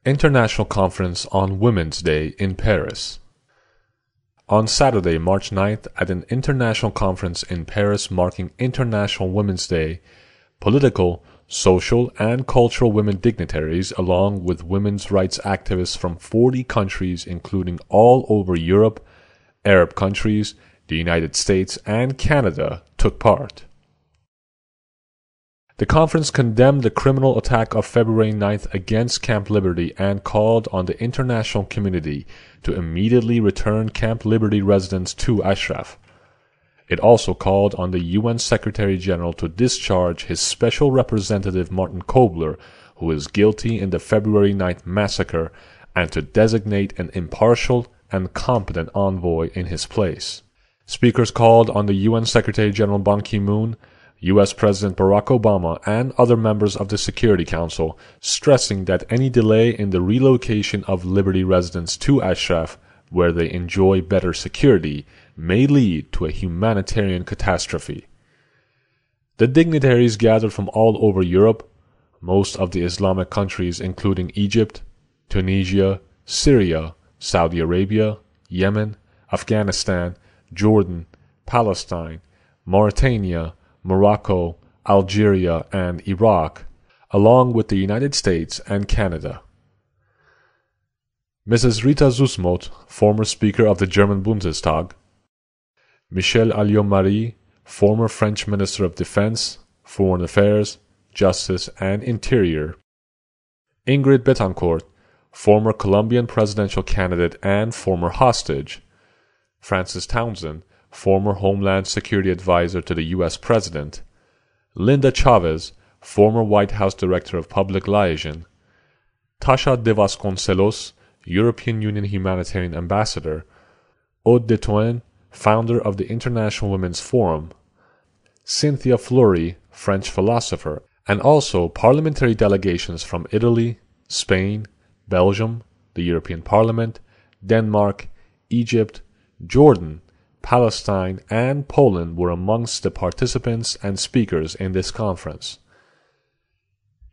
International Conference on Women's Day in Paris. On Saturday, March 9th, at an international conference in Paris marking International Women's Day, political, social, and cultural women dignitaries, along with women's rights activists from 40 countries, including all over Europe, Arab countries, the United States, and Canada, took part. The conference condemned the criminal attack of February 9th against Camp Liberty and called on the international community to immediately return Camp Liberty residents to Ashraf. It also called on the UN Secretary-General to discharge his special representative Martin Kobler, who is guilty in the February 9th massacre, and to designate an impartial and competent envoy in his place. Speakers called on the UN Secretary-General Ban Ki-moon, U.S. President Barack Obama, and other members of the Security Council, stressing that any delay in the relocation of Liberty residents to Ashraf, where they enjoy better security, may lead to a humanitarian catastrophe. The dignitaries gathered from all over Europe, most of the Islamic countries including Egypt, Tunisia, Syria, Saudi Arabia, Yemen, Afghanistan, Jordan, Palestine, Mauritania, Morocco, Algeria, and Iraq, along with the United States and Canada. Mrs. Rita Zussmuth, former Speaker of the German Bundestag, Michel Alliot-Marie, former French Minister of Defense, Foreign Affairs, Justice, and Interior, Ingrid Betancourt, former Colombian presidential candidate and former hostage, Frances Townsend, former Homeland Security Advisor to the U.S. President, Linda Chavez, former White House Director of Public Liaison, Tasha de Vasconcelos, European Union Humanitarian Ambassador, Aude de Toine, founder of the International Women's Forum, Cynthia Fleury, French philosopher, and also parliamentary delegations from Italy, Spain, Belgium, the European Parliament, Denmark, Egypt, Jordan, Palestine, and Poland were amongst the participants and speakers in this conference.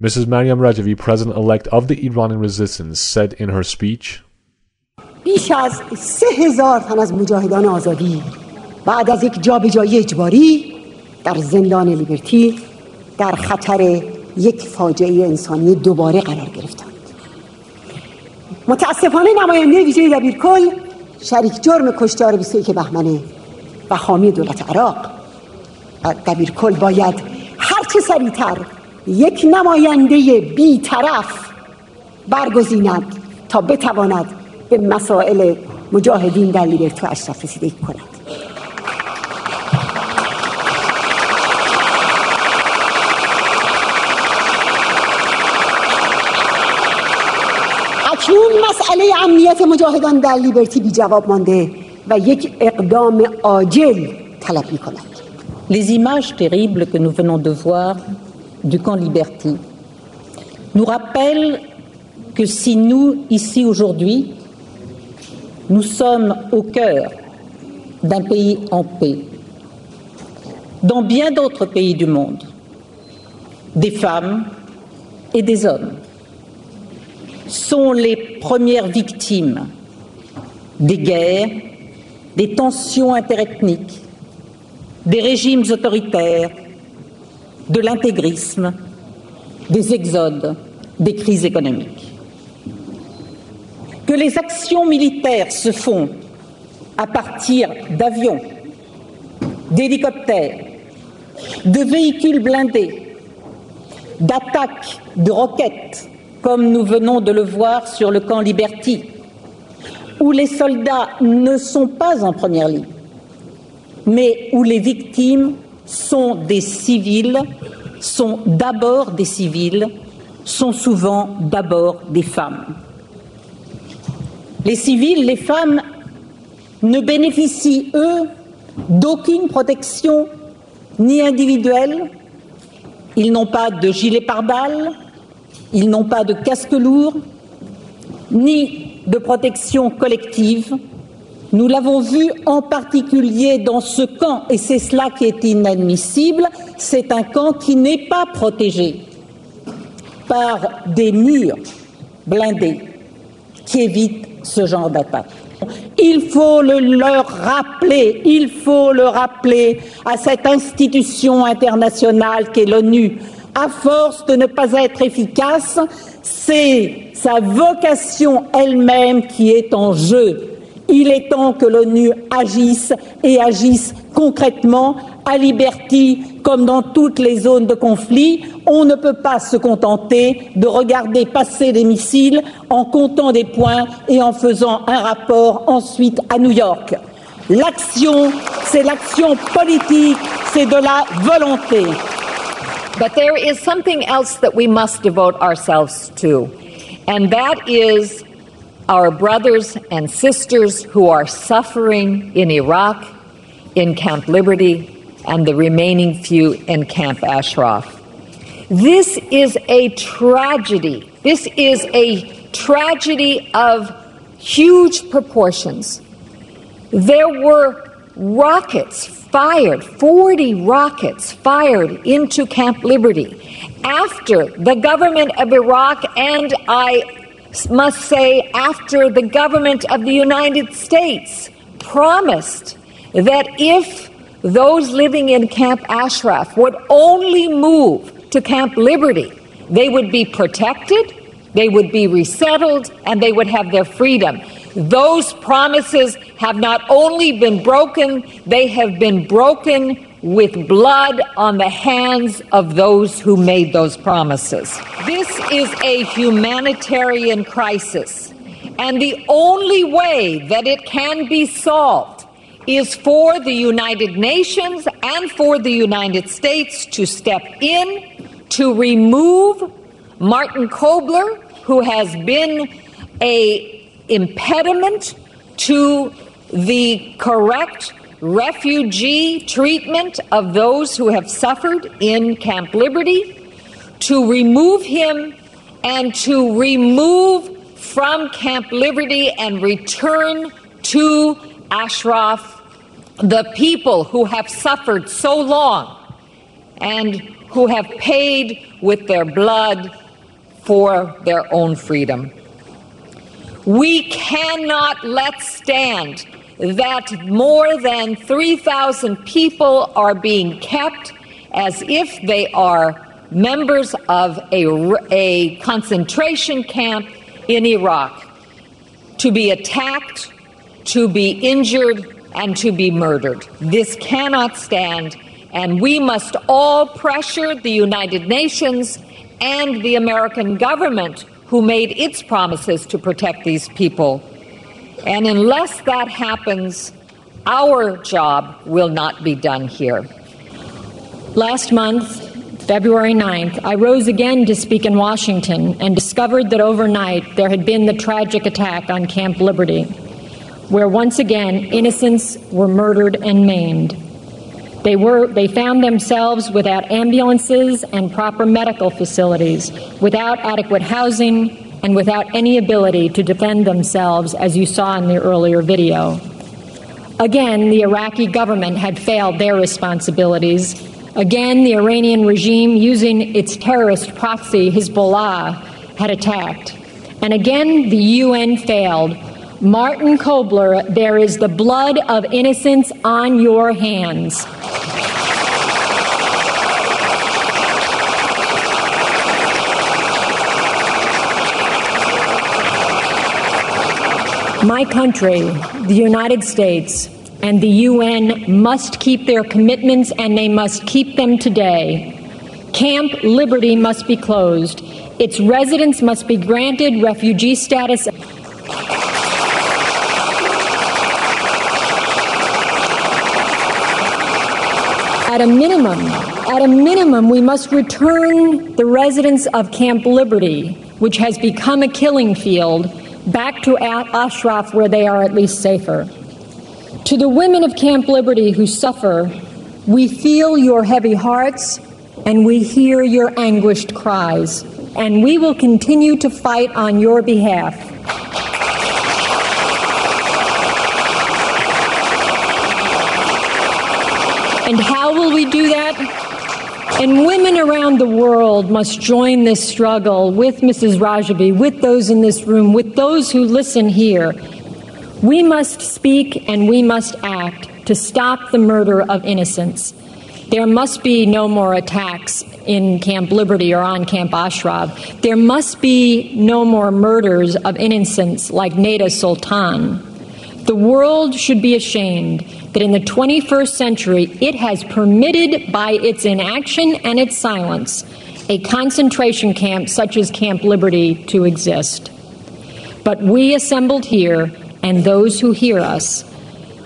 Mrs. Maryam Rajavi, President-elect of the Iranian Resistance, said in her speech, بیش از 3000 تن از مجاهدان آزادی بعد از یک جابجایی اجباری در زندان لیبرتی در خطر یک فاجعه انسانی دوباره قرار گرفتند. متاسفانه نماینده ویژه دبیرکل شریک جرم کشتار 21 بهمن و حامی دولت عراق دبیرکل باید هرچه سریعتر یک نماینده بی‌طرف برگزیند تا بتواند به مسائل مجاهدین در لیبرتی و اشرف رسیدگی کند. اکنون مسئله امنیت مجاهدان در لیبرتی بی جواب مانده و یک اقدام عاجل طلب می‌کند. Les images terribles que nous venons de voir du camp Liberty nous rappellent que si nous, ici aujourd'hui, nous sommes au cœur d'un pays en paix, dans bien d'autres pays du monde, des femmes et des hommes sont les premières victimes des guerres, des tensions interethniques, des régimes autoritaires, de l'intégrisme, des exodes, des crises économiques. Que les actions militaires se font à partir d'avions, d'hélicoptères, de véhicules blindés, d'attaques de roquettes, comme nous venons de le voir sur le camp Liberty, où les soldats ne sont pas en première ligne, mais où les victimes sont des civils, sont d'abord des civils, sont souvent d'abord des femmes. Les civils, les femmes, ne bénéficient, eux, d'aucune protection, ni individuelle. Ils n'ont pas de gilet pare-balles, ils n'ont pas de casque lourd, ni de protection collective. Nous l'avons vu en particulier dans ce camp, et c'est cela qui est inadmissible, c'est un camp qui n'est pas protégé par des murs blindée qui évite ce genre d'attaque. Il faut le rappeler à cette institution internationale qu'est l'ONU. À force de ne pas être efficace, c'est sa vocation elle-même qui est en jeu. Il est temps que l'ONU agisse et agisse concrètement. À Liberty, comme dans toutes les zones de conflit, on ne peut pas se contenter de regarder passer des missiles en comptant des points et en faisant un rapport ensuite à New York. L'action, c'est l'action politique, c'est de la volonté. But there is something else that we must devote ourselves to, and that is our brothers and sisters who are suffering in Iraq, in Camp Liberty, and the remaining few in Camp Ashraf. This is a tragedy. This is a tragedy of huge proportions. There were rockets fired, 40 rockets fired into Camp Liberty after the government of Iraq, and I must say after the government of the United States promised that if those living in Camp Ashraf would only move to Camp Liberty, they would be protected, they would be resettled, and they would have their freedom. Those promises have not only been broken, they have been broken with blood on the hands of those who made those promises. This is a humanitarian crisis, and the only way that it can be solved is for the United Nations and for the United States to step in, to remove Martin Kobler, who has been an impediment to the correct refugee treatment of those who have suffered in Camp Liberty, to remove him and to remove from Camp Liberty and return to Ashraf the people who have suffered so long and who have paid with their blood for their own freedom. We cannot let stand that more than 3,000 people are being kept as if they are members of a concentration camp in Iraq, to be attacked, to be injured, and to be murdered. This cannot stand, and we must all pressure the United Nations and the American government, who made its promises to protect these people. And unless that happens, our job will not be done here. Last month, February 9th, I rose again to speak in Washington and discovered that overnight there had been the tragic attack on Camp Liberty, where once again innocents were murdered and maimed. They found themselves without ambulances and proper medical facilities, without adequate housing, and without any ability to defend themselves, as you saw in the earlier video. Again, the Iraqi government had failed their responsibilities. Again, the Iranian regime, using its terrorist proxy, Hezbollah, had attacked. And again, the UN failed. Martin Kobler, there is the blood of innocents on your hands. My country, the United States, and the UN must keep their commitments, and they must keep them today. Camp Liberty must be closed. Its residents must be granted refugee status. At a minimum, we must return the residents of Camp Liberty, which has become a killing field, back to Ashraf, where they are at least safer. To the women of Camp Liberty who suffer, we feel your heavy hearts and we hear your anguished cries, and we will continue to fight on your behalf. And how will we do that? And women around the world must join this struggle with Mrs. Rajavi, with those in this room, with those who listen here. We must speak and we must act to stop the murder of innocents. There must be no more attacks in Camp Liberty or on Camp Ashraf. There must be no more murders of innocents like Neda Sultan. The world should be ashamed that in the 21st century it has permitted by its inaction and its silence a concentration camp such as Camp Liberty to exist. But we assembled here and those who hear us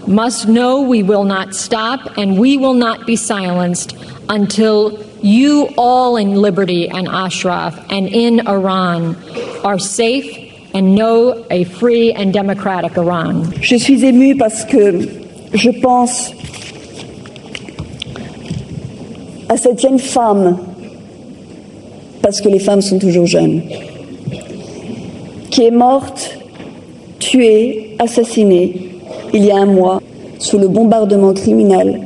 must know we will not stop and we will not be silenced until you all in Liberty and Ashraf and in Iran are safe and know a free and democratic Iran. Je suis émue parce que je pense à cette jeune femme, parce que les femmes sont toujours jeunes, qui est morte, tuée, assassinée il y a un mois sous le bombardement criminel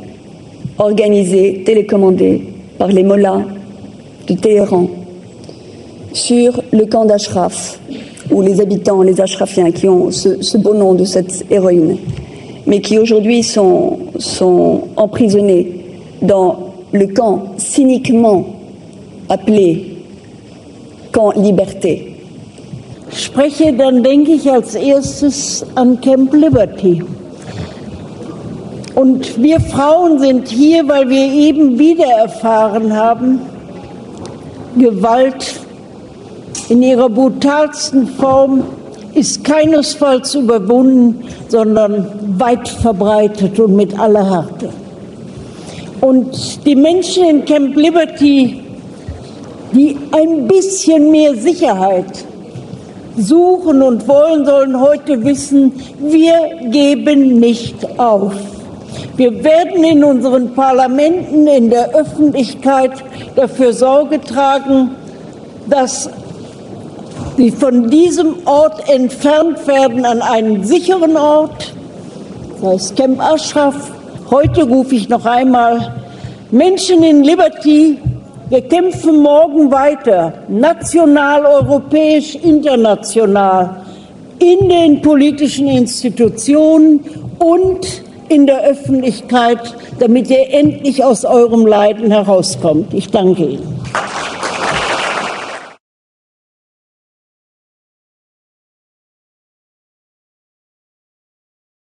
organisé, télécommandé par les mollahs de Téhéran sur le camp d'Ashraf, où les habitants, les Ashrafiens, qui ont ce beau nom de cette héroïne, mais qui aujourd'hui sont emprisonnés dans le camp cyniquement appelé Camp Liberté. Spreche, dann denke ich als erstes an Camp Liberty. Und wir Frauen sind hier, weil wir eben wieder erfahren haben, Gewalt in ihrer brutalsten Form ist keinesfalls überwunden, sondern weit verbreitet und mit aller Härte. Und die Menschen in Camp Liberty, die ein bisschen mehr Sicherheit suchen und wollen, sollen heute wissen, wir geben nicht auf. Wir werden in unseren Parlamenten, in der Öffentlichkeit dafür Sorge tragen, dass sie von diesem Ort entfernt werden an einen sicheren Ort, das heißt Camp Ashraf. Heute rufe ich noch einmal Menschen in Liberty, wir kämpfen morgen weiter, national, europäisch, international, in den politischen Institutionen und in der Öffentlichkeit, damit ihr endlich aus eurem Leiden herauskommt. Ich danke Ihnen.